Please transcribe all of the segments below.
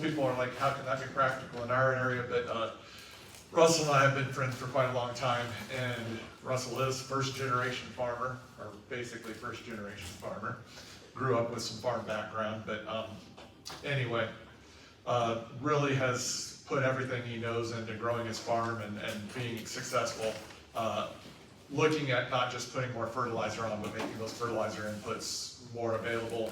People are like, how can that be practical in our area? But Russell and I have been friends for quite a long time, and Russell is first generation farmer, or basically first generation farmer. Grew up with some farm background, but anyway, really has put everything he knows into growing his farm and being successful. Looking at not just putting more fertilizer on, but making those fertilizer inputs more available,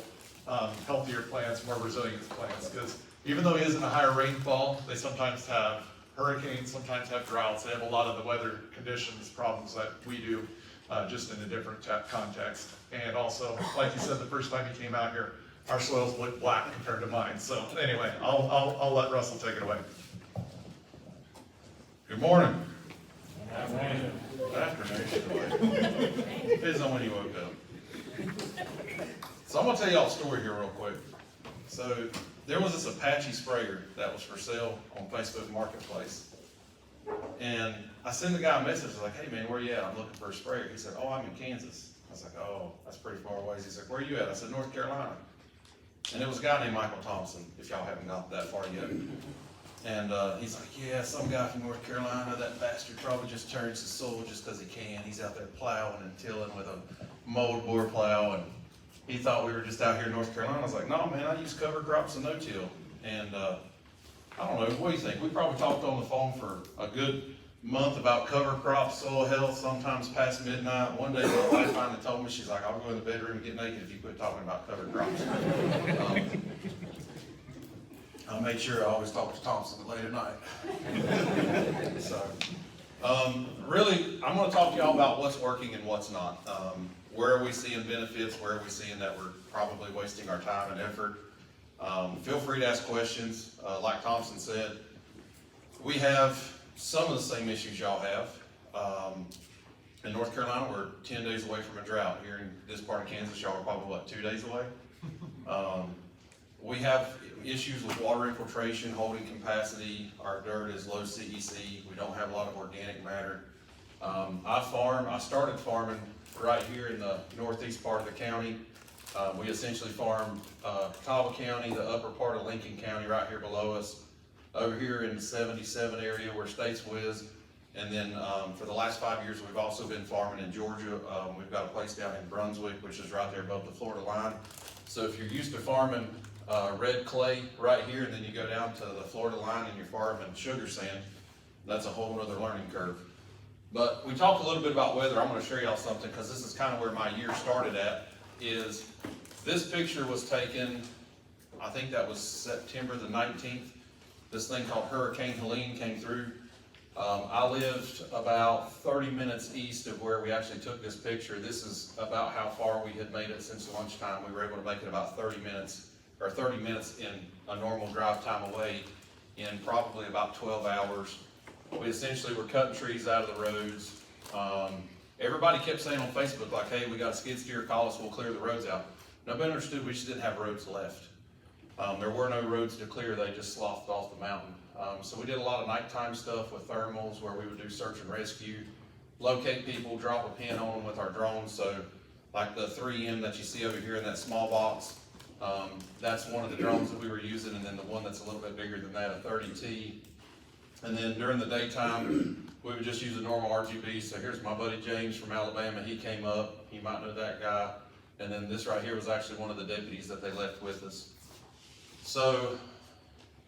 healthier plants, more resilient plants. Because even though it isn't a higher rainfall, they sometimes have hurricanes, sometimes have droughts. They have a lot of the weather conditions problems that we do, just in a different context. And also, like you said, the first time you came out here, our soils look black compared to mine. So anyway, I'll let Russell take it away. Good morning. Good Afternoon. Depends on when you woke up. So I'm gonna tell y'all a story here real quick. So there was this Apache sprayer that was for sale on Facebook Marketplace. And I sent the guy a message, I was like, hey man, where you at? I'm looking for a sprayer. He said, oh, I'm in Kansas. I was like, oh, that's pretty far away. He's like, where are you at? I said, North Carolina. And it was a guy named Michael Thompson, if y'all haven't got that far yet. And he's like, yeah, some guy from North Carolina, that bastard probably just turns his soil just because he can. He's out there plowing and tilling with a moldboard plow, and he thought we were just out here in North Carolina. I was like, no man, I use cover crops and no-till. And I don't know, what do you think? We probably talked on the phone for a good month about cover crops, soil health, sometimes past midnight. One day my wife finally told me, she's like, I'll go in the bedroom and get naked if you quit talking about cover crops. I made sure I always talk to Thompson late at night. So, really, I'm going to talk to y'all about what's working and what's not. Where are we seeing benefits? Where are we seeing that we're probably wasting our time and effort? Feel free to ask questions. Like Thompson said, we have some of the same issues y'all have. In North Carolina, we're 10 days away from a drought. Here in this part of Kansas, y'all are probably, what, 2 days away? We have issues with water infiltration, holding capacity. Our dirt is low CEC. We don't have a lot of organic matter. I started farming right here in the northeast part of the county. We essentially farm Catawba County, the upper part of Lincoln County right here below us. Over here in the 77 area where States Whiz. And then for the last 5 years, we've also been farming in Georgia. We've got a place down in Brunswick, which is right there above the Florida line. So if you're used to farming red clay right here, and then you go down to the Florida line and you're farming sugar sand, that's a whole other learning curve. But we talked a little bit about weather. I'm going to show y'all something because this is kind of where my year started at. Is this picture was taken, I think that was September the 19th. This thing called Hurricane Helene came through. I lived about 30 minutes east of where we actually took this picture. This is about how far we had made it since lunchtime. We were able to make it about 30 minutes, or 30 minutes in a normal drive time away in probably about 12 hours. We essentially were cutting trees out of the roads. Everybody kept saying on Facebook, like, hey, we got a skid steer, call us, we'll clear the roads out. Nobody understood we just didn't have roads left. There were no roads to clear, they just slothed off the mountain. So we did a lot of nighttime stuff with thermals where we would do search and rescue, locate people, drop a pin on them with our drones. So like the 3M that you see over here in that small box, that's one of the drones that we were using, and then the one that's a little bit bigger than that, a 30T. And then during the daytime, we would just use a normal RGB. So here's my buddy James from Alabama. He came up. You might know that guy. And then this right here was actually one of the deputies that they left with us. So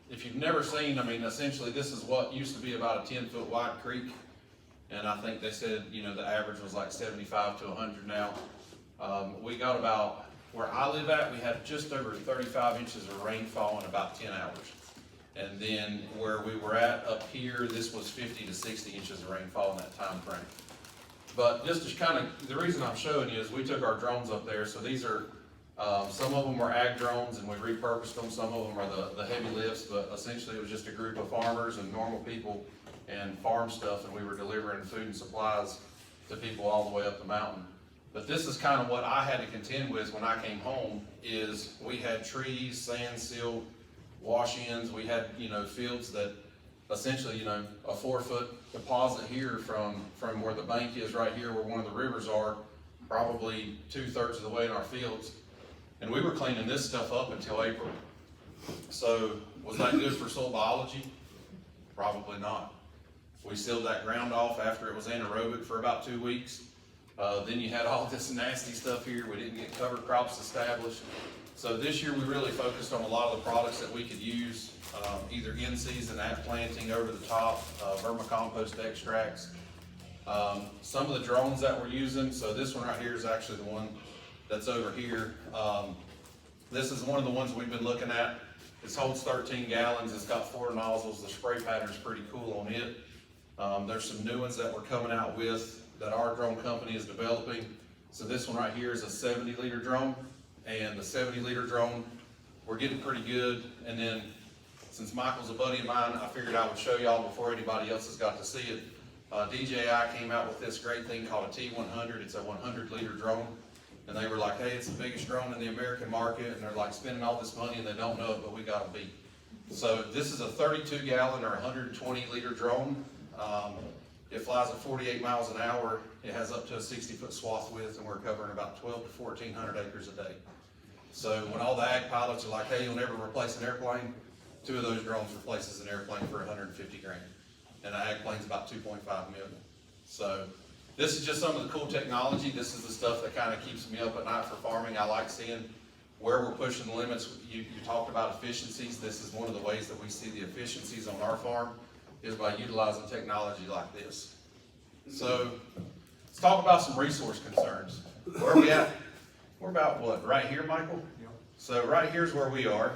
if you've never seen, I mean, essentially this is what used to be about a 10-foot wide creek. And I think they said, you know, the average was like 75 to 100 now. We got about, where I live at, we had just over 35 inches of rainfall in about 10 hours. And then where we were at up here, this was 50 to 60 inches of rainfall in that time frame. But just to kind of, the reason I'm showing you is we took our drones up there. So these are, some of them were ag drones and we repurposed them. Some of them are the heavy lifts, but essentially it was just a group of farmers and normal people and farm stuff, and we were delivering food and supplies to people all the way up the mountain. But this is kind of what I had to contend with when I came home, is we had trees, sand sealed, wash-ins. We had, you know, fields that essentially, you know, a 4-foot deposit here from where the bank is right here, where one of the rivers are, probably 2/3 of the way in our fields. And we were cleaning this stuff up until April. So was that good for soil biology? Probably not. We sealed that ground off after it was anaerobic for about 2 weeks. Then you had all this nasty stuff here. We didn't get cover crops established. So this year we really focused on a lot of the products that we could use, either in season at planting, over the top, vermicompost extracts. Some of the drones that we're using, so this one right here is actually the one that's over here. This is one of the ones we've been looking at. This holds 13 gallons, it's got 4 nozzles, the spray pattern's pretty cool on it. There's some new ones that we're coming out with that our drone company is developing. So this one right here is a 70-liter drone, and the 70-liter drone, we're getting pretty good. And then, since Michael's a buddy of mine, I figured I would show y'all before anybody else has got to see it. DJI came out with this great thing called a T100. It's a 100-liter drone. And they were like, hey, it's the biggest drone in the American market, and they're like spending all this money and they don't know it, but we got them beat. So this is a 32-gallon or 120-liter drone. It flies at 48 miles an hour. It has up to a 60-foot swath width, and we're covering about 12 to 1,400 acres a day. So when all the ag pilots are like, hey, you'll never replace an airplane, 2 of those drones replaces an airplane for 150 grand. And an ag plane's about 2.5 million. So this is just some of the cool technology. This is the stuff that kind of keeps me up at night for farming. I like seeing where we're pushing the limits. You talked about efficiencies. This is one of the ways that we see the efficiencies on our farm is by utilizing technology like this. So let's talk about some resource concerns. Where are we at? We're about what, right here, Michael? Yep. So right here's where we are.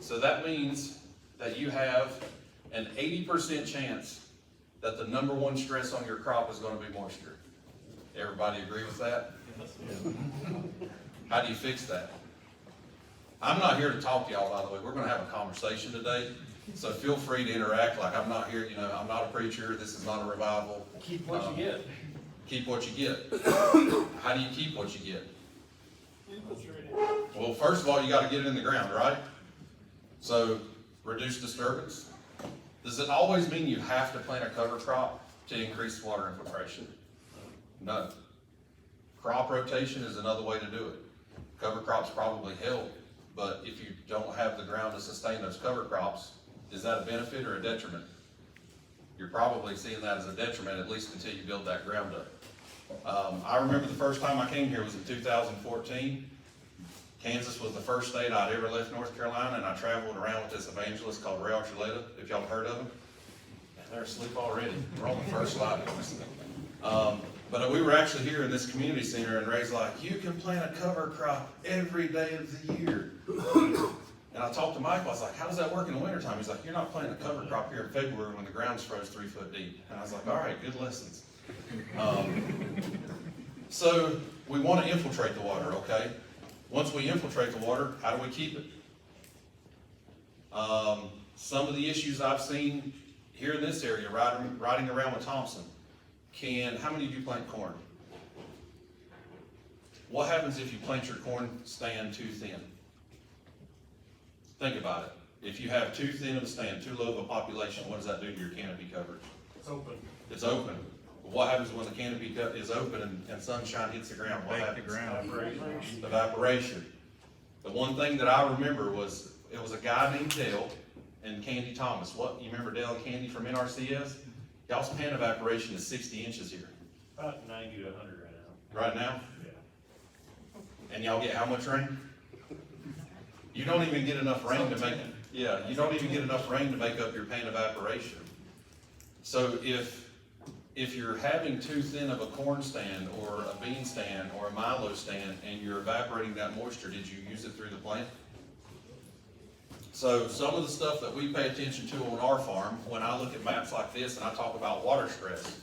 So that means that you have an 80% chance that the #1 stress on your crop is going to be moisture. Everybody agree with that? Yes. How do you fix that? I'm not here to talk to y'all, by the way. We're going to have a conversation today. So feel free to interact like I'm not here, I'm not a preacher. This is not a revival. Keep what you get. Keep what you get. How do you keep what you get? Well, first of all, you got to get it in the ground, right? So reduce disturbance. Does it always mean you have to plant a cover crop to increase water infiltration? No. Crop rotation is another way to do it. Cover crops probably help, but if you don't have the ground to sustain those cover crops, is that a benefit or a detriment? You're probably seeing that as a detriment, at least until you build that ground up. I remember the first time I came here was in 2014. Kansas was the first state I'd ever left North Carolina, and I traveled around with this evangelist called Ray Archuleta, if y'all have heard of him. They're asleep already. We're on the first slide. But we were actually here in this community center, and Ray's like, you can plant a cover crop every day of the year. And I talked to Michael, I was like, how does that work in the wintertime? He's like, you're not planting a cover crop here in February when the ground's froze 3 foot deep. And I was like, all right, good lessons. So we want to infiltrate the water, okay? Once we infiltrate the water, how do we keep it? Some of the issues I've seen here in this area, riding around with Thompson, how many of you plant corn? What happens if you plant your corn stand too thin? Think about it. If you have too thin of a stand, too low of a population, what does that do to your canopy coverage? It's open. It's open. But what happens when the canopy is open and sunshine hits the ground? What happens? Evaporation. The one thing that I remember was, it was a guy named Dale and Candy Thomas. You remember Dale and Candy from NRCS? Y'all's pan evaporation is 60 inches here. About 90 to 100 right now. Right now? Yeah. And y'all get how much rain? You don't even get enough rain to make it. Yeah, you don't even get enough rain to make up your pan evaporation. So if you're having too thin of a corn stand or a bean stand or a milo stand and you're evaporating that moisture, did you use it through the plant? So some of the stuff that we pay attention to on our farm, when I look at maps like this and I talk about water stress,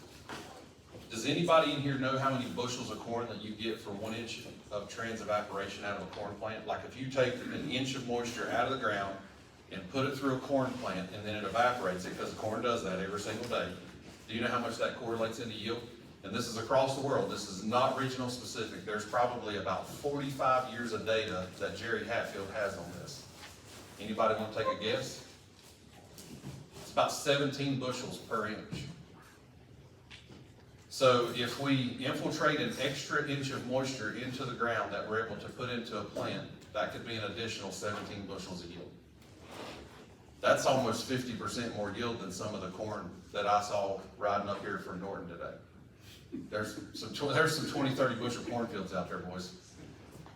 does anybody in here know how many bushels of corn that you get for 1 inch of trans evaporation out of a corn plant? Like if you take an inch of moisture out of the ground and put it through a corn plant and then it evaporates it, because the corn does that every single day, do you know how much that correlates into yield? And this is across the world. This is not regional specific. There's probably about 45 years of data that Jerry Hatfield has on this. Anybody want to take a guess? It's about 17 bushels per inch. So if we infiltrate an extra inch of moisture into the ground that we're able to put into a plant, that could be an additional 17 bushels of yield. That's almost 50% more yield than some of the corn that I saw riding up here from Norton today. There's some 20, 30 bushel cornfields out there, boys.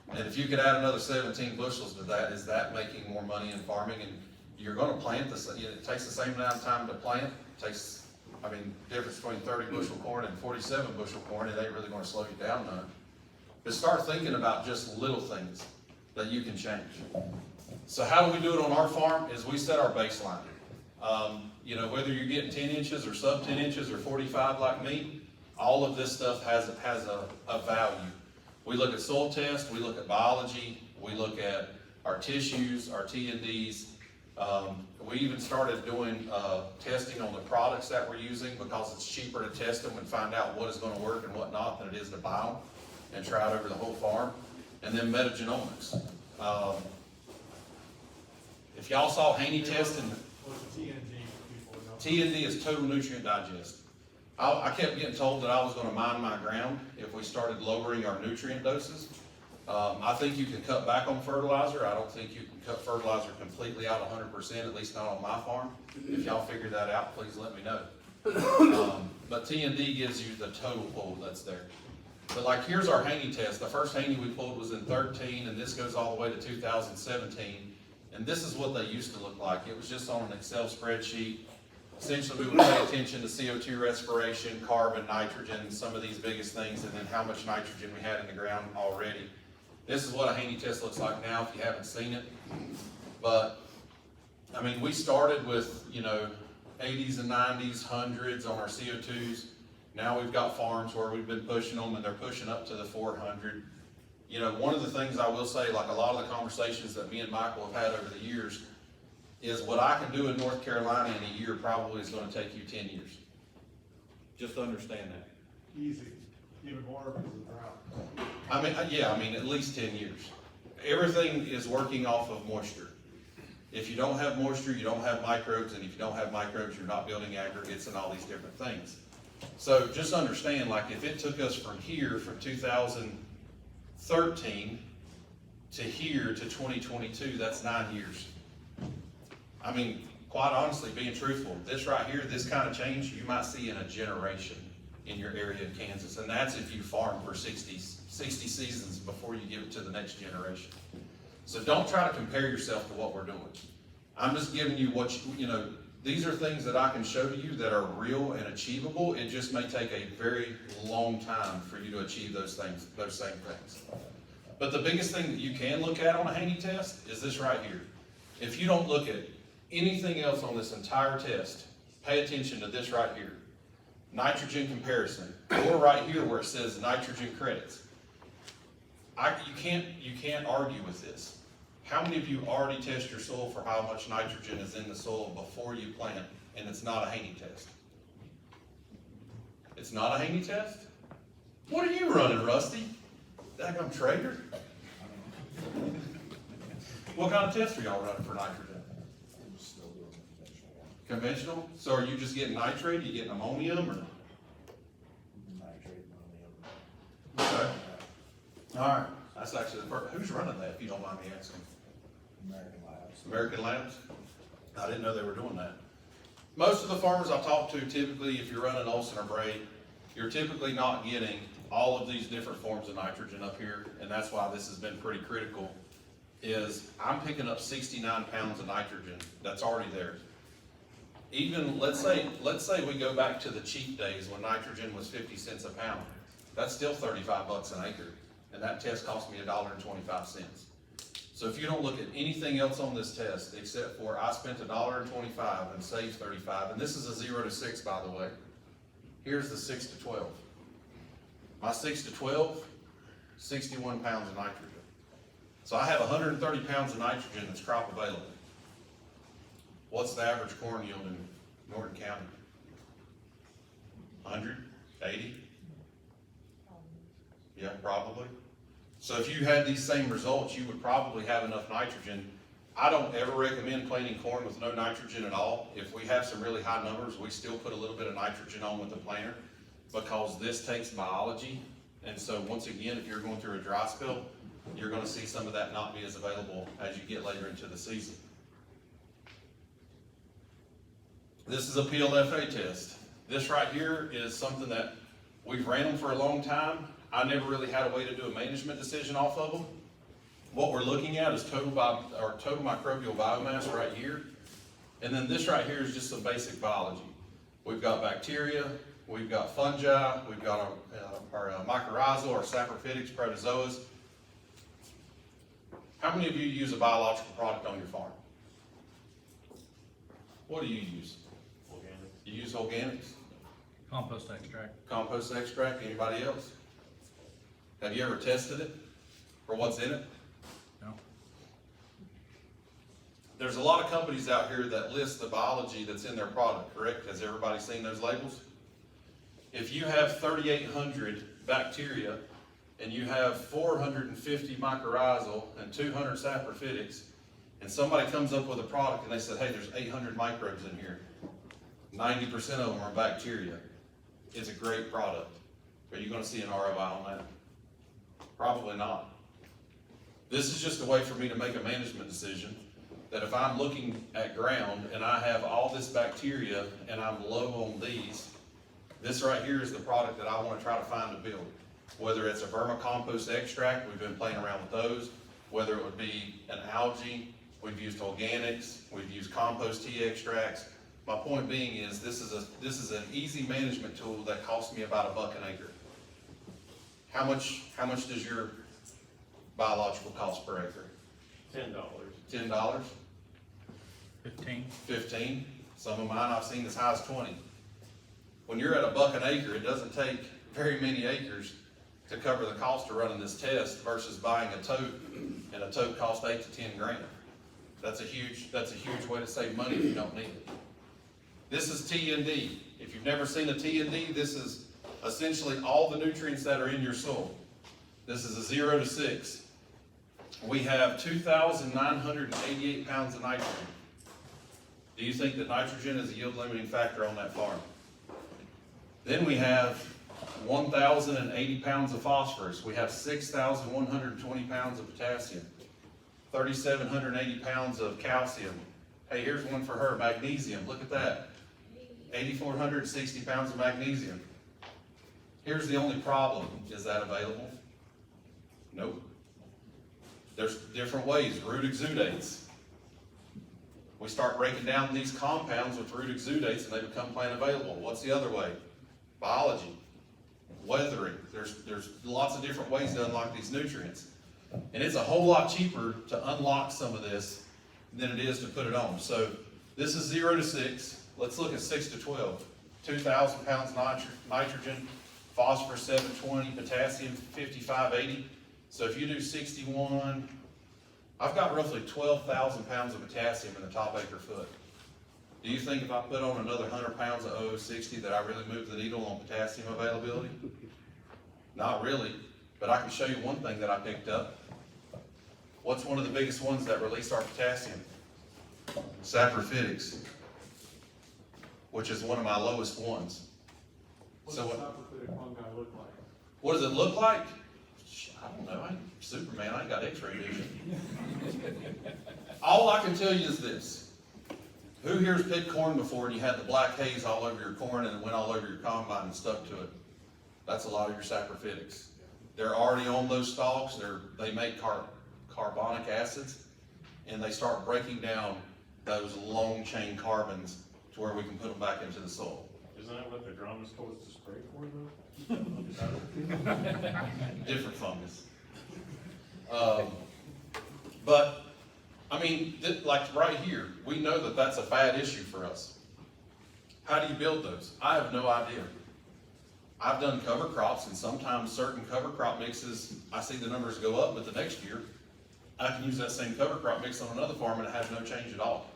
And if you could add another 17 bushels to that, is that making more money in farming? And you're gonna plant this, it takes the same amount of time to plant, difference between 30 bushel corn and 47 bushel corn, it ain't really gonna slow you down none. But start thinking about just little things that you can change. So how do we do it on our farm is we set our baseline. Whether you're getting 10 inches or sub 10 inches or 45 like me, all of this stuff has a value. We look at soil test, we look at biology, we look at our tissues, our T&Ds. We even started doing testing on the products that we're using because it's cheaper to test them and find out what is going to work and what not than it is to buy them and try it over the whole farm. And then metagenomics. If y'all saw Haney testing, What's TND for people? T&D is total nutrient digest. I kept getting told that I was gonna mine my ground if we started lowering our nutrient doses. I think you can cut back on fertilizer. I don't think you can cut fertilizer completely out 100%, at least not on my farm. If y'all figure that out, please let me know. But T&D gives you the total pull that's there. But like, here's our Haney test. The first Haney we pulled was in 13, and this goes all the way to 2017. And this is what they used to look like. It was just on an Excel spreadsheet. Essentially, we would pay attention to CO2 respiration, carbon, nitrogen, some of these biggest things, and then how much nitrogen we had in the ground already. This is what a Haney test looks like now if you haven't seen it. But, we started with, 80s and 90s, hundreds on our CO2s. Now we've got farms where we've been pushing them and they're pushing up to the 400. One of the things I will say, like a lot of the conversations that me and Michael have had over the years, is what I can do in North Carolina in a year probably is gonna take you 10 years. Just understand that. Easy, even more because of drought. At least 10 years. Everything is working off of moisture. If you don't have moisture, you don't have microbes, and if you don't have microbes, you're not building aggregates and all these different things. So just understand, like if it took us from here, from 2013 to here to 2022, that's 9 years. Quite honestly, being truthful, this right here, this kind of change, you might see in a generation in your area of Kansas, and that's if you farm for 60 seasons before you give it to the next generation. So don't try to compare yourself to what we're doing. I'm just giving you what these are things that I can show to you that are real and achievable. It just may take a very long time for you to achieve those same things. But the biggest thing that you can look at on a Haney test is this right here. If you don't look at anything else on this entire test, pay attention to this right here. Nitrogen comparison, or right here where it says nitrogen credits. You can't argue with this. How many of you already test your soil for how much nitrogen is in the soil before you plant, and it's not a Haney test? It's not a Haney test? What are you running, Rusty? Daggum trader? What kind of test are y'all running for nitrogen? Conventional? So are you just getting nitrate? Are you getting ammonium or? Nitrate, ammonium. Okay. All right. That's actually the first. Who's running that, if you don't mind me asking? American Labs. American Labs? I didn't know they were doing that. Most of the farmers I've talked to, typically, if you're running Olsen or Braid, you're typically not getting all of these different forms of nitrogen up here, and that's why this has been pretty critical, is I'm picking up 69 pounds of nitrogen that's already there. Even, let's say we go back to the cheap days when nitrogen was 50 cents a pound. That's still 35 bucks an acre, and that test cost me $1.25. So if you don't look at anything else on this test, except for I spent $1.25 and saved 35, and this is a 0 to 6, by the way. Here's the 6 to 12. My 6 to 12, 61 pounds of nitrogen. So I have 130 pounds of nitrogen that's crop available. What's the average corn yield in Norton County? 100? 80? Yeah, probably. So if you had these same results, you would probably have enough nitrogen. I don't ever recommend planting corn with no nitrogen at all. If we have some really high numbers, we still put a little bit of nitrogen on with the planter because this takes biology. And so once again, if you're going through a dry spell, you're going to see some of that not be as available as you get later into the season. This is a PLFA test. This right here is something that we've ran them for a long time. I never really had a way to do a management decision off of them. What we're looking at is total microbial biomass right here. And then this right here is just some basic biology. We've got bacteria, we've got fungi, we've got our mycorrhizal, our saprophytics, protozoas. How many of you use a biological product on your farm? What do you use? Organic. You use organics? Compost extract. Compost extract, anybody else? Have you ever tested it for what's in it? No. There's a lot of companies out here that list the biology that's in their product, correct? Has everybody seen those labels? If you have 3,800 bacteria and you have 450 mycorrhizal and 200 saprophytics, and somebody comes up with a product and they said, hey, there's 800 microbes in here, 90% of them are bacteria, it's a great product. Are you going to see an ROI on that? Probably not. This is just a way for me to make a management decision that if I'm looking at ground and I have all this bacteria and I'm low on these, this right here is the product that I want to try to find to build. Whether it's a vermicompost extract, we've been playing around with those. Whether it would be an algae, we've used organics, we've used compost tea extracts. My point being is this is an easy management tool that costs me about $1 an acre. How much does your biological cost per acre? $10. $10? 15. 15? Some of mine I've seen as high as 20. When you're at $1 an acre, it doesn't take very many acres to cover the cost of running this test versus buying a tote, and a tote costs 8 to 10 grand. That's a huge way to save money if you don't need it. This is T&D. If you've never seen a T&D, this is essentially all the nutrients that are in your soil. This is a 0 to 6. We have 2,988 pounds of nitrogen. Do you think that nitrogen is a yield limiting factor on that farm? Then we have 1,080 pounds of phosphorus. We have 6,120 pounds of potassium, 3,780 pounds of calcium. Hey, here's one for her, magnesium. Look at that. 8,460 pounds of magnesium. Here's the only problem. Is that available? Nope. There's different ways. Root exudates. We start breaking down these compounds with root exudates and they become plant available. What's the other way? Biology. Weathering. There's lots of different ways to unlock these nutrients. And it's a whole lot cheaper to unlock some of this than it is to put it on. So this is 0 to 6. Let's look at 6 to 12. 2,000 pounds nitrogen, phosphorus 720, potassium 5580. So if you do 61, I've got roughly 12,000 pounds of potassium in the top acre foot. Do you think if I put on another 100 pounds of 0060 that I really move the needle on potassium availability? Not really, but I can show you one thing that I picked up. What's one of the biggest ones that release our potassium? Saprophytics, which is one of my lowest ones. What So does what- saprophytic fungi look like? What does it look like? I don't know, I ain't Superman, I ain't got x-ray vision. All I can tell you is this. Who here's picked corn before and you had the black haze all over your corn and it went all over your combine and stuck to it? That's a lot of your saprophytics. They're already on those stalks, they make carbonic acids, and they start breaking down those long chain carbons to where we can put them back into the soil. Isn't that what the drum is supposed to spray for though? Different fungus. But, I mean, like right here, we know that that's a bad issue for us. How do you build those? I have no idea. I've done cover crops, and sometimes certain cover crop mixes, I see the numbers go up, but the next year, I can use that same cover crop mix on another farm and it has no change at all.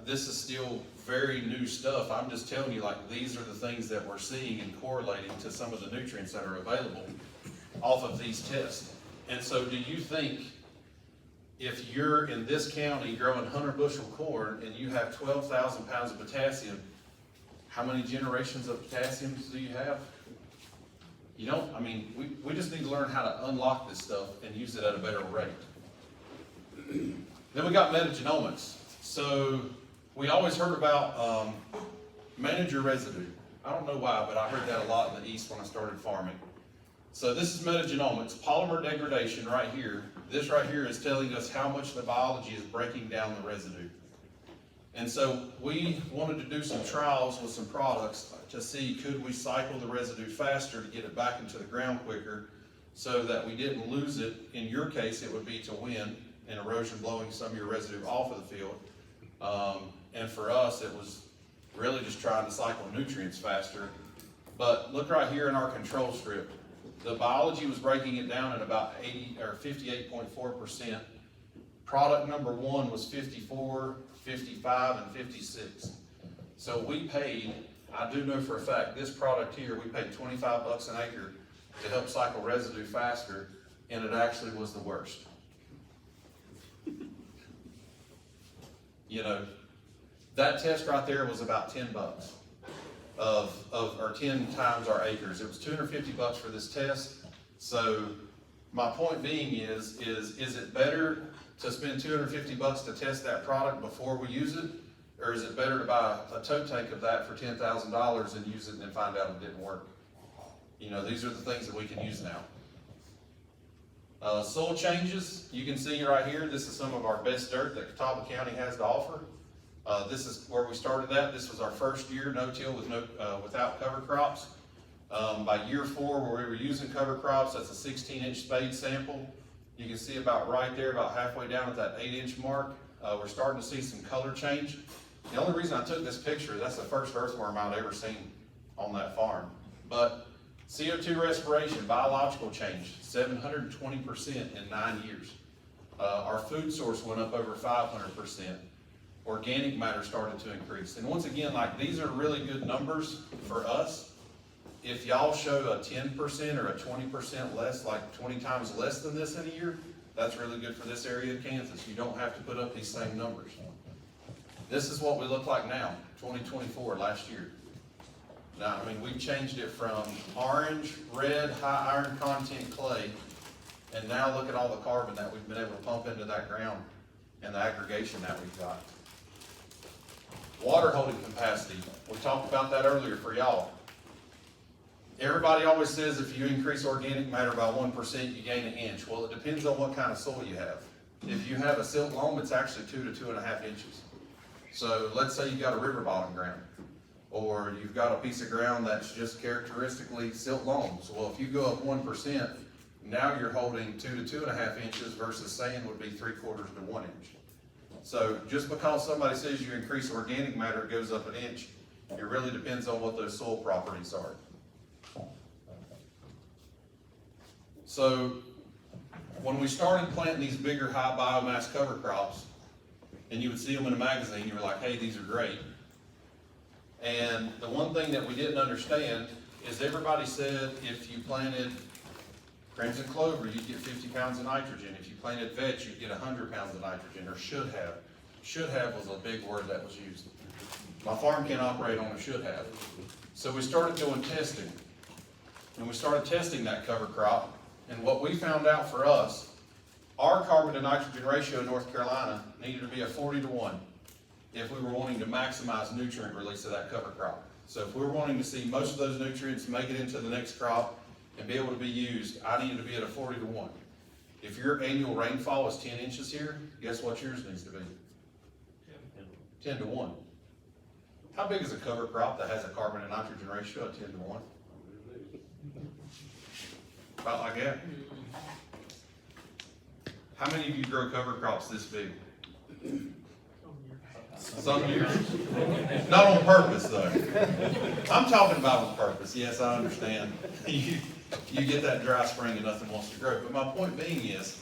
This is still very new stuff. I'm just telling you, like, these are the things that we're seeing and correlating to some of the nutrients that are available off of these tests. And so do you think if you're in this county growing 100 bushel corn and you have 12,000 pounds of potassium, how many generations of potassium do you have? You don't, I mean, we just need to learn how to unlock this stuff and use it at a better rate. Then we got metagenomics. So we always heard about, manage your residue. I don't know why, but I heard that a lot in the east when I started farming. So this is metagenomics, polymer degradation right here. This right here is telling us how much the biology is breaking down the residue. And so we wanted to do some trials with some products to see could we cycle the residue faster to get it back into the ground quicker so that we didn't lose it. In your case, it would be to wind and erosion blowing some of your residue off of the field. And for us, it was really just trying to cycle nutrients faster. But look right here in our control strip. The biology was breaking it down at about 80 or 58.4%. Product number 1 was 54, 55, and 56. So we paid, I do know for a fact, this product here, we paid 25 bucks an acre to help cycle residue faster, and it actually was the worst. You know, that test right there was about 10 bucks. Or 10 times our acres. It was 250 bucks for this test. So my point being is it better to spend 250 bucks to test that product before we use it? Or is it better to buy a tote tank of that for $10,000 and use it and then find out it didn't work? You know, these are the things that we can use now. Soil changes, you can see right here, this is some of our best dirt that Catawba County has to offer. This is where we started at. This was our first year no-till with without cover crops. By year 4, where we were using cover crops, that's a 16-inch spade sample. You can see about right there, about halfway down at that 8-inch mark, we're starting to see some color change. The only reason I took this picture, that's the first earthworm I'd ever seen on that farm. But CO2 respiration, biological change, 720% in 9 years. Our food source went up over 500%. Organic matter started to increase. And once again, like, these are really good numbers for us. If y'all show a 10% or a 20% less, like 20 times less than this in a year, that's really good for this area of Kansas. You don't have to put up these same numbers. This is what we look like now, 2024, last year. Now, I mean, we've changed it from orange, red, high iron content clay, and now look at all the carbon that we've been able to pump into that ground and the aggregation that we've got. Water holding capacity, we talked about that earlier for y'all. Everybody always says if you increase organic matter by 1%, you gain an inch. Well, it depends on what kind of soil you have. If you have a silt loam, it's actually 2 to 2.5 inches. So let's say you've got a river bottom ground, or you've got a piece of ground that's just characteristically silt loam. So, well, if you go up 1%, now you're holding 2 to 2.5 inches versus sand would be 3/4 to 1 inch. So just because somebody says you increase organic matter, it goes up an inch, it really depends on what those soil properties are. So when we started planting these bigger high biomass cover crops, and you would see them in a magazine, you were like, hey, these are great. And the one thing that we didn't understand is everybody said if you planted crimson clover, you'd get 50 pounds of nitrogen. If you planted vetch, you'd get 100 pounds of nitrogen, or should have. Should have was a big word that was used. My farm can't operate on a should have. So we started doing testing. And we started testing that cover crop. And what we found out for us, our carbon to nitrogen ratio in North Carolina needed to be a 40 to 1 if we were wanting to maximize nutrient release of that cover crop. So if we were wanting to see most of those nutrients make it into the next crop and be able to be used, I needed to be at a 40 to 1. If your annual rainfall is 10 inches here, guess what yours needs to be? 10 to 1. How big is a cover crop that has a carbon to nitrogen ratio of 10 to 1? About like that. How many of you grow cover crops this big? Some years. Not on purpose, though. I'm talking about on purpose. Yes, I understand. You get that dry spring and nothing wants to grow. But my point being is,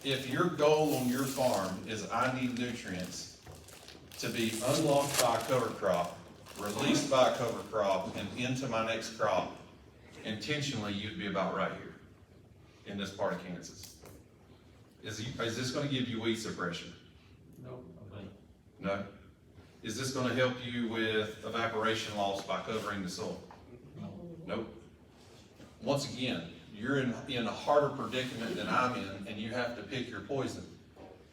if your goal on your farm is I need nutrients to be unlocked by a cover crop, released by a cover crop, and into my next crop, intentionally you'd be about right here in this part of Kansas. Is this going to give you weed suppression? Nope. No? Is this going to help you with evaporation loss by covering the soil? Nope. Once again, you're in a harder predicament than I'm in, and you have to pick your poison.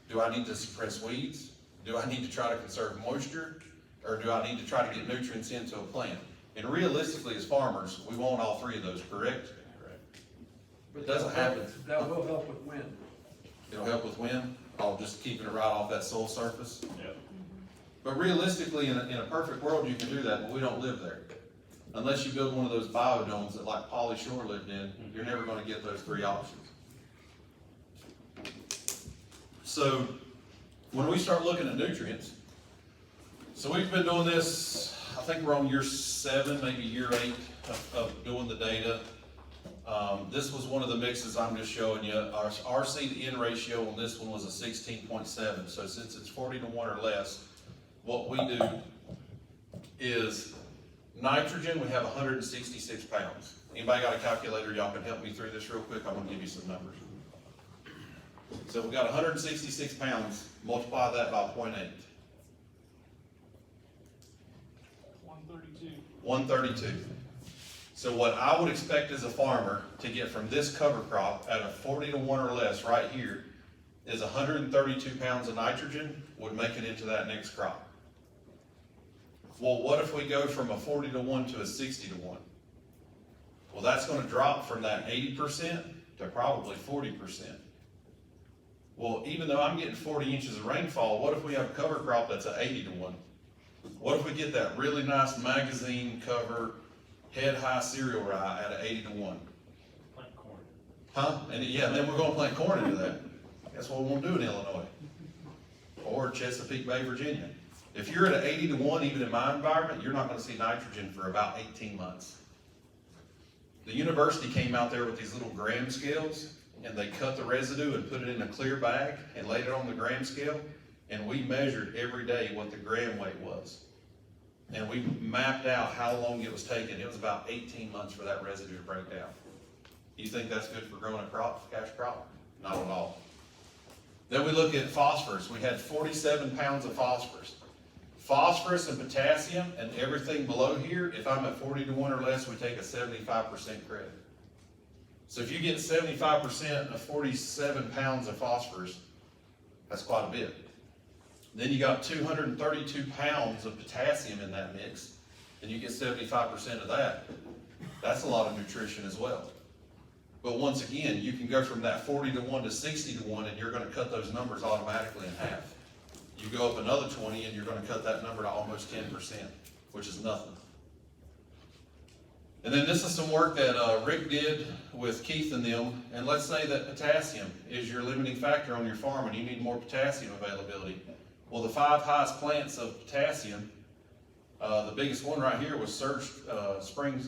Do I need to suppress weeds? Do I need to try to conserve moisture, or do I need to try to get nutrients into a plant? And realistically, as farmers, we want all three of those, correct? Correct. It doesn't happen. That will help with wind. It'll help with wind, I'll just keeping it right off that soil surface. Yep. But realistically, in a perfect world, you can do that, but we don't live there. Unless you build one of those biodomes that like Pauly Shore lived in, you're never gonna get those three options. So, when we start looking at nutrients, so we've been doing this, I think we're on year 7, maybe year 8 of doing the data. This was one of the mixes I'm just showing you. Our RC to N ratio on this one was a 16.7. So since it's 40 to 1 or less, what we do is nitrogen, we have 166 pounds. Anybody got a calculator? Y'all can help me through this real quick. I'm gonna give you some numbers. So we got 166 pounds, multiply that by 0.8. 132. 132. So what I would expect as a farmer to get from this cover crop at a 40 to 1 or less right here is 132 pounds of nitrogen would make it into that next crop. Well, what if we go from a 40 to 1 to a 60 to 1? Well, that's going to drop from that 80% to probably 40%. Well, even though I'm getting 40 inches of rainfall, what if we have a cover crop that's a 80 to 1? What if we get that really nice magazine cover, head high cereal rye at an 80 to 1? Plant corn. Huh? And yeah, then we're gonna plant corn into that. That's what we won't do in Illinois. Or Chesapeake Bay, Virginia. If you're at an 80 to 1, even in my environment, you're not gonna see nitrogen for about 18 months. The university came out there with these little gram scales, and they cut the residue and put it in a clear bag and laid it on the gram scale, and we measured every day what the gram weight was. And we mapped out how long it was taking. It was about 18 months for that residue to break down. You think that's good for growing a crop, cash crop? Not at all. Then we look at phosphorus. We had 47 pounds of phosphorus. Phosphorus and potassium and everything below here, if I'm at 40 to 1 or less, we take a 75% credit. So if you get 75% of 47 pounds of phosphorus, that's quite a bit. Then you got 232 pounds of potassium in that mix, and you get 75% of that. That's a lot of nutrition as well. But once again, you can go from that 40 to 1 to 60 to 1, and you're gonna cut those numbers automatically in half. You go up another 20, and you're gonna cut that number to almost 10%, which is nothing. And then this is some work that Rick did with Keith and them, and let's say that potassium is your limiting factor on your farm, and you need more potassium availability. Well, the 5 highest plants of potassium, the biggest one right here was Surge Spring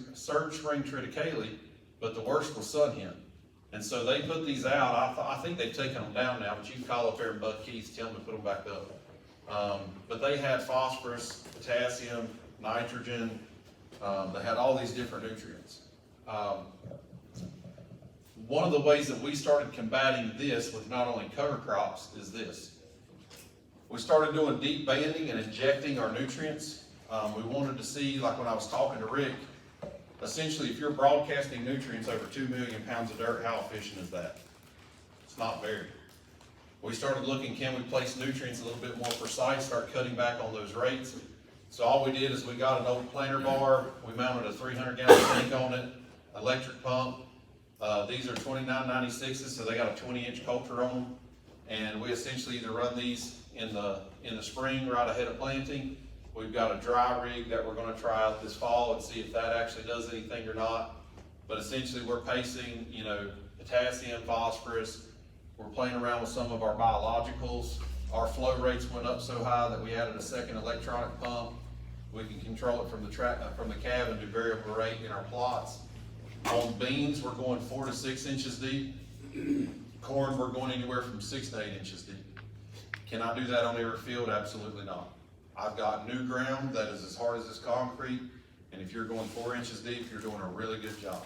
Triticale, but the worst was Sunhen. And so they put these out. I think they've taken them down now, but you can call up there and bug Keith, tell them to put them back up. But they had phosphorus, potassium, nitrogen, they had all these different nutrients. One of the ways that we started combating this with not only cover crops is this. We started doing deep banding and injecting our nutrients. We wanted to see, like when I was talking to Rick, essentially if you're broadcasting nutrients over 2 million pounds of dirt, how efficient is that? It's not very. We started looking, can we place nutrients a little bit more precise, start cutting back on those rates. So all we did is we got an old planter bar, we mounted a 300-gallon tank on it, electric pump. These are 2996s, so they got a 20-inch coulter on them. And we essentially either run these in the spring right ahead of planting. We've got a dry rig that we're going to try out this fall and see if that actually does anything or not. But essentially we're pacing, potassium, phosphorus. We're playing around with some of our biologicals. Our flow rates went up so high that we added a second electronic pump. We can control it from the cab and do variable rate in our plots. On beans, we're going 4 to 6 inches deep. Corn, we're going anywhere from 6 to 8 inches deep. Can I do that on every field? Absolutely not. I've got new ground that is as hard as this concrete, and if you're going 4 inches deep, you're doing a really good job.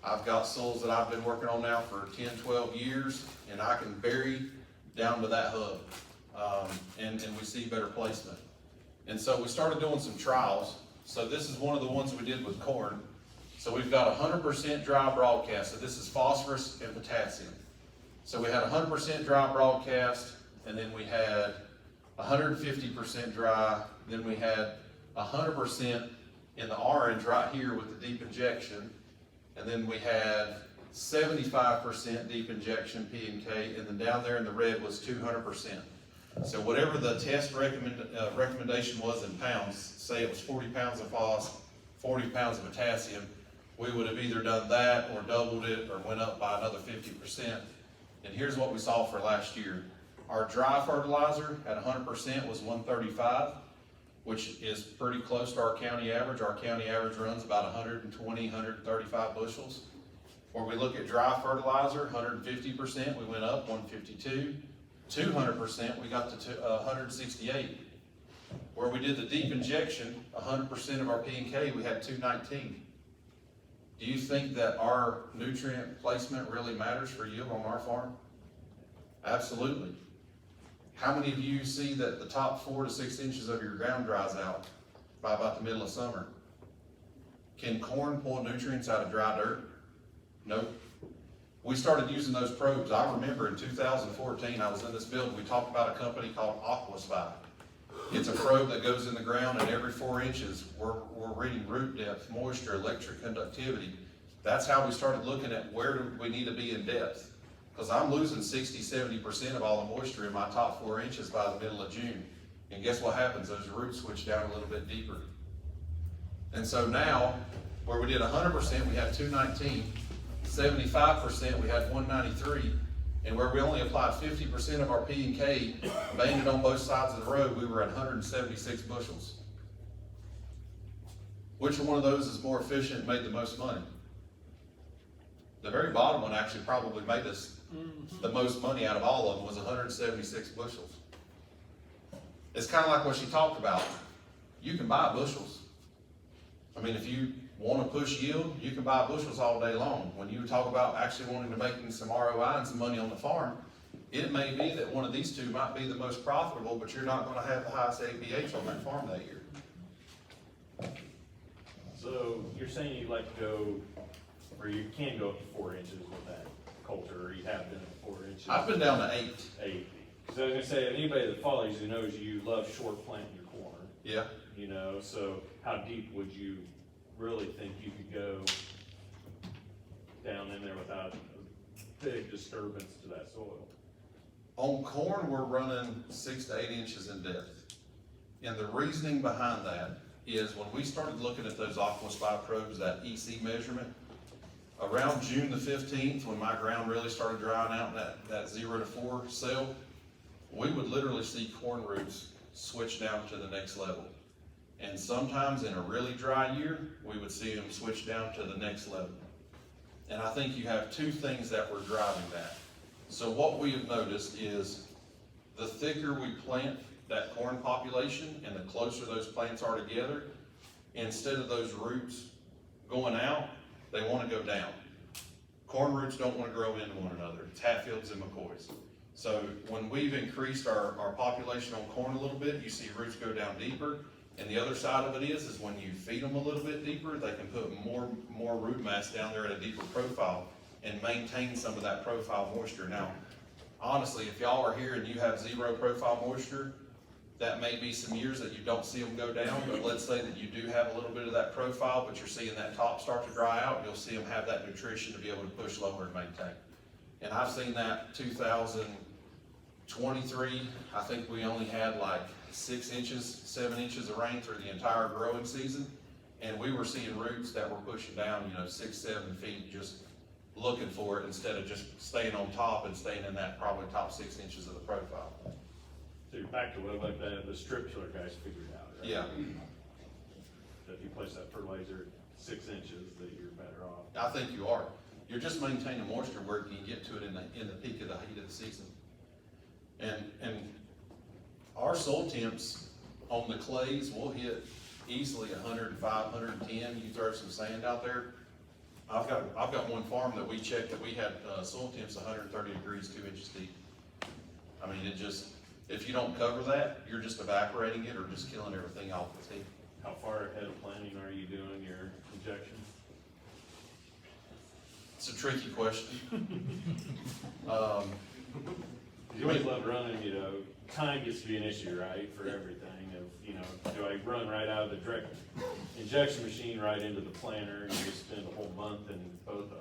I've got soils that I've been working on now for 10, 12 years, and I can bury down to that hub, and we see better placement. And so we started doing some trials. So this is one of the ones we did with corn. So we've got 100% dry broadcast. So this is phosphorus and potassium. So we had 100% dry broadcast, and then we had 150% dry, then we had 100% in the orange right here with the deep injection, and then we had 75% deep injection P and K, and then down there in the red was 200%. So whatever the test recommendation was in pounds, say it was 40 pounds of phos, 40 pounds of potassium, we would have either done that or doubled it or went up by another 50%. And here's what we saw for last year. Our dry fertilizer at 100% was 135, which is pretty close to our county average. Our county average runs about 120, 135 bushels. Where we look at dry fertilizer, 150%, we went up 152. 200%, we got to 168. Where we did the deep injection, 100% of our P and K, we had 219. Do you think that our nutrient placement really matters for yield on our farm? Absolutely. How many of you see that the top 4 to 6 inches of your ground dries out by about the middle of summer? Can corn pull nutrients out of dry dirt? Nope. We started using those probes. I remember in 2014, I was in this building, we talked about a company called Aquaspy. It's a probe that goes in the ground, and every 4 inches, we're reading root depth, moisture, electric conductivity. That's how we started looking at where do we need to be in depth. Because I'm losing 60, 70% of all the moisture in my top 4 inches by the middle of June. And guess what happens? Those roots switch down a little bit deeper. And so now, where we did 100%, we had 219. 75%, we had 193, and where we only applied 50% of our P and K, banded on both sides of the road, we were at 176 bushels. Which one of those is more efficient and made the most money? The very bottom one actually probably made us the most money out of all of them, was 176 bushels. It's kind of like what she talked about. You can buy bushels. I mean, if you want to push yield, you can buy bushels all day long. When you talk about actually wanting to make some ROI and some money on the farm, it may be that one of these two might be the most profitable, but you're not going to have the highest APH on that farm that year. So you're saying you'd like to go, or you can go up to 4 inches with that culture, or you have been at 4 inches? I've been down to 8. 8. So I was gonna say, anybody that follows you knows you love short planting your corn. Yeah. You know, so how deep would you really think you could go down in there without a big disturbance to that soil? On corn, we're running 6 to 8 inches in depth. And the reasoning behind that is when we started looking at those Aquaspy probes, that EC measurement, around June the 15th, when my ground really started drying out in that 0 to 4 cell, we would literally see corn roots switch down to the next level. And sometimes in a really dry year, we would see them switch down to the next level. And I think you have 2 things that were driving that. So what we have noticed is the thicker we plant that corn population and the closer those plants are together, instead of those roots going out, they want to go down. Corn roots don't want to grow into one another. It's Hatfields and McCoys. So when we've increased our population on corn a little bit, you see roots go down deeper. And the other side of it is when you feed them a little bit deeper, they can put more root mass down there at a deeper profile and maintain some of that profile moisture. Now, honestly, if y'all are here and you have 0 profile moisture, that may be some years that you don't see them go down, but let's say that you do have a little bit of that profile, but you're seeing that top start to dry out, you'll see them have that nutrition to be able to push lower and maintain. And I've seen that 2023, I think we only had like 6 inches, 7 inches of rain through the entire growing season. And we were seeing roots that were pushing down, 6, 7 feet, just looking for it instead of just staying on top and staying in that probably top 6 inches of the profile. So you're back to what like the strip tiller guys figured out, right? Yeah. That if you place that fertilizer at 6 inches, that you're better off. I think you are. You're just maintaining moisture where you can get to it in the peak of the heat of the season. And our soil temps on the clays will hit easily 105, 110. You throw some sand out there. I've got one farm that we checked that we had soil temps 130 degrees, 2 inches deep. I mean, if you don't cover that, you're just evaporating it or just killing everything off the team. How far ahead of planning are you doing your injections? It's a tricky question. You always love running, you know, time gets to be an issue, right, for everything of, you know, do I run right out of the direct injection machine right into the planter and you just spend a whole month in both of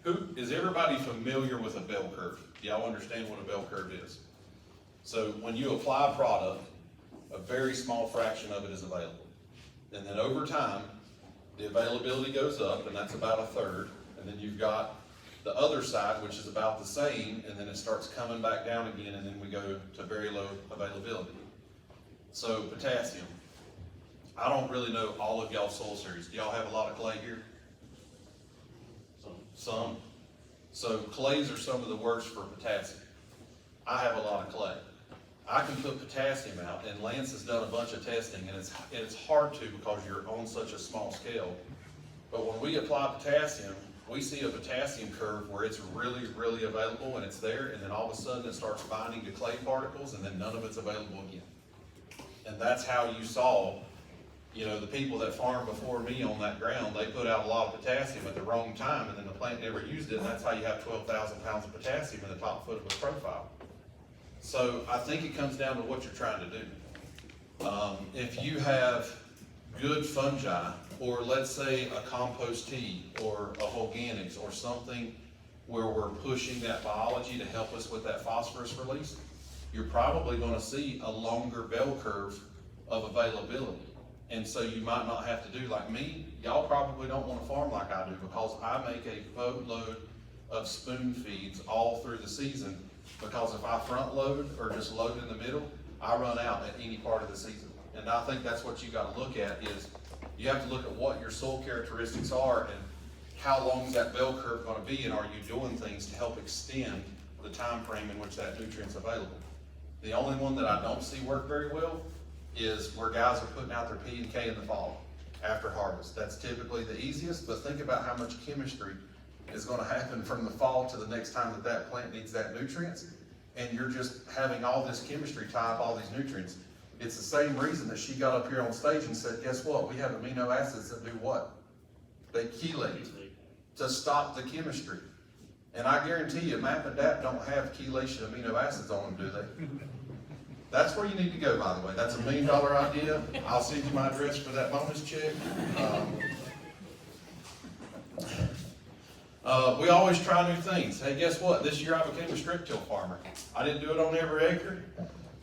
them? Is everybody familiar with a bell curve? Do y'all understand what a bell curve is? So when you apply a product, a very small fraction of it is available. And then over time, the availability goes up, and that's about a third. And then you've got the other side, which is about the same, and then it starts coming back down again, and then we go to very low availability. So potassium. I don't really know all of y'all's soil series. Do y'all have a lot of clay here? Some. So clays are some of the worst for potassium. I have a lot of clay. I can put potassium out, and Lance has done a bunch of testing, and it's hard to because you're on such a small scale. But when we apply potassium, we see a potassium curve where it's really, really available and it's there, and then all of a sudden it starts binding to clay particles, and then none of it's available again. And that's how you saw, you know, the people that farmed before me on that ground, they put out a lot of potassium at the wrong time, and then the plant never used it, and that's how you have 12,000 pounds of potassium in the top foot of a profile. So I think it comes down to what you're trying to do. If you have good fungi, or let's say a compost tea, or a organics, or something where we're pushing that biology to help us with that phosphorus release, you're probably gonna see a longer bell curve of availability. And so you might not have to do like me. Y'all probably don't wanna farm like I do, because I make a boatload of spoon feeds all through the season, because if I front load or just load in the middle, I run out at any part of the season. And I think that's what you gotta look at, is you have to look at what your soil characteristics are and how long is that bell curve gonna be, and are you doing things to help extend the time frame in which that nutrient's available. The only one that I don't see work very well is where guys are putting out their P and K in the fall after harvest. That's typically the easiest, but think about how much chemistry is gonna happen from the fall to the next time that that plant needs that nutrients, and you're just having all this chemistry tie up all these nutrients. It's the same reason that she got up here on stage and said, guess what, we have amino acids that do what? They chelate to stop the chemistry. And I guarantee you, MAP and DAP don't have chelation amino acids on them, do they? That's where you need to go, by the way. That's $1 million idea. I'll send you my address for that bonus check. We always try new things. Hey, guess what? This year I became a strip till farmer. I didn't do it on every acre.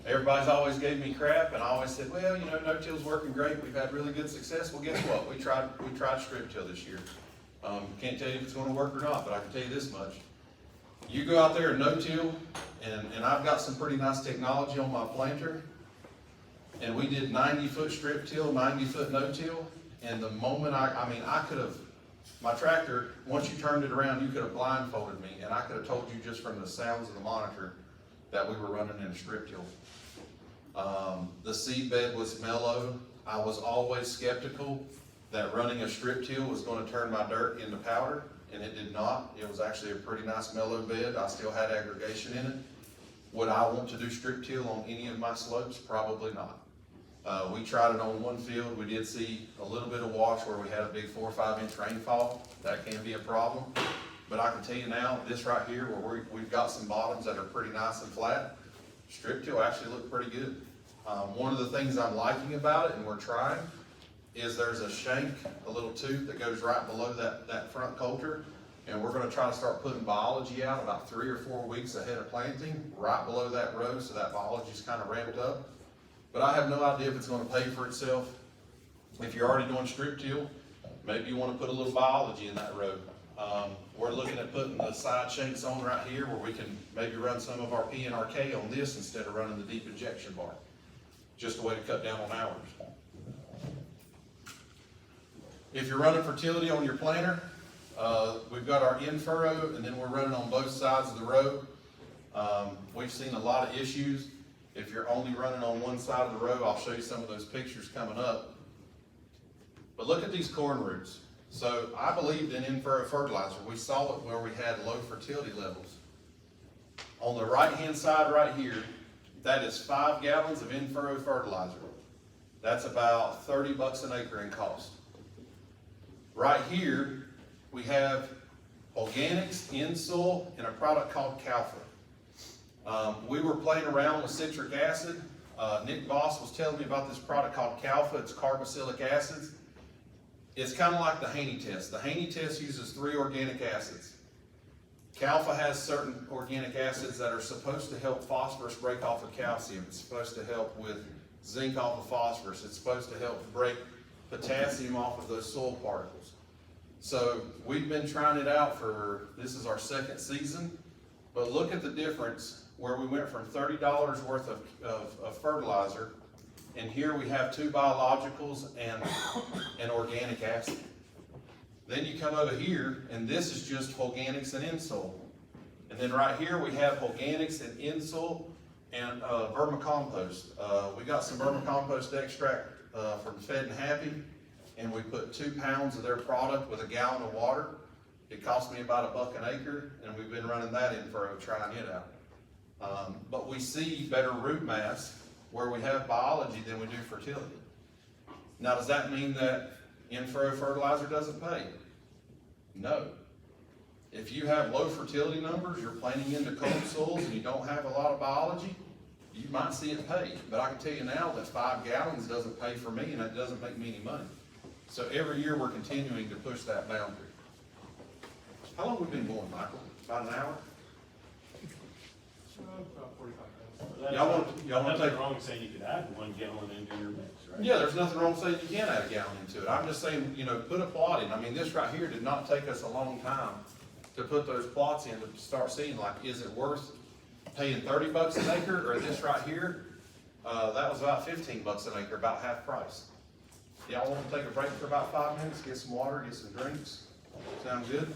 Everybody's always gave me crap, and I always said, well, you know, no-till's working great. We've had really good success. Well, guess what? We tried strip till this year. Can't tell you if it's gonna work or not, but I can tell you this much. You go out there and no-till, and I've got some pretty nice technology on my planter, and we did 90-foot strip till, 90-foot no-till, and the moment I could have, my tractor, once you turned it around, you could have blindfolded me, and I could have told you just from the sounds of the monitor that we were running in a strip till. The seed bed was mellow. I was always skeptical that running a strip till was going to turn my dirt into powder, and it did not. It was actually a pretty nice mellow bed. I still had aggregation in it. Would I want to do strip till on any of my slopes? Probably not. We tried it on one field. We did see a little bit of wash where we had a big 4 or 5 inch rainfall. That can be a problem. But I can tell you now, this right here, where we've got some bottoms that are pretty nice and flat, strip till actually look pretty good. One of the things I'm liking about it, and we're trying, is there's a shank, a little tooth that goes right below that front coulter, and we're gonna try to start putting biology out about 3 or 4 weeks ahead of planting, right below that row, so that biology's kind of ramped up. But I have no idea if it's gonna pay for itself. If you're already doing strip till, maybe you wanna put a little biology in that row. We're looking at putting the side shanks on right here where we can maybe run some of our P and our K on this instead of running the deep injection bar. Just a way to cut down on hours. If you're running fertility on your planter, we've got our in-furrow, and then we're running on both sides of the row. We've seen a lot of issues. If you're only running on one side of the row, I'll show you some of those pictures coming up. But look at these corn roots. So I believed in in-furrow fertilizer. We saw it where we had low fertility levels. On the right-hand side right here, that is 5 gallons of in-furrow fertilizer. That's about $30 an acre in cost. Right here, we have organics, in-soil, and a product called Calfa. We were playing around with citric acid. Nick Voss was telling me about this product called Calfa. It's carboxylic acids. It's kind of like the Haney test. The Haney test uses 3 organic acids. Calfa has certain organic acids that are supposed to help phosphorus break off of calcium. It's supposed to help with zinc off of phosphorus. It's supposed to help break potassium off of those soil particles. So we've been trying it out this is our 2nd season, but look at the difference where we went from $30 worth of fertilizer, and here we have 2 biologicals and an organic acid. Then you come over here, and this is just organics and in-soil. And then right here, we have organics and in-soil and vermicompost. We got some vermicompost extract from Fed and Happy, and we put 2 pounds of their product with a gallon of water. It cost me about $1 an acre, and we've been running that in-furrow, trying it out. But we see better root mass where we have biology than we do fertility. Now, does that mean that in-furrow fertilizer doesn't pay? No. If you have low fertility numbers, you're planting into cold soils, and you don't have a lot of biology, you might see it pay. But I can tell you now that 5 gallons doesn't pay for me, and it doesn't make me any money. So every year we're continuing to push that boundary. How long have we been going, Michael? About an hour? About 45 minutes. Y'all want to Nothing take? wrong with saying you could add 1 gallon into your mix, right? Yeah, there's nothing wrong with saying you can add a gallon into it. I'm just saying, put a plot in. I mean, this right here did not take us a long time to put those plots in to start seeing, like, is it worth paying $30 an acre, or this right here? That was about $15 an acre, about half price. Y'all want to take a break for about 5 minutes, get some water, get some drinks? Sound good?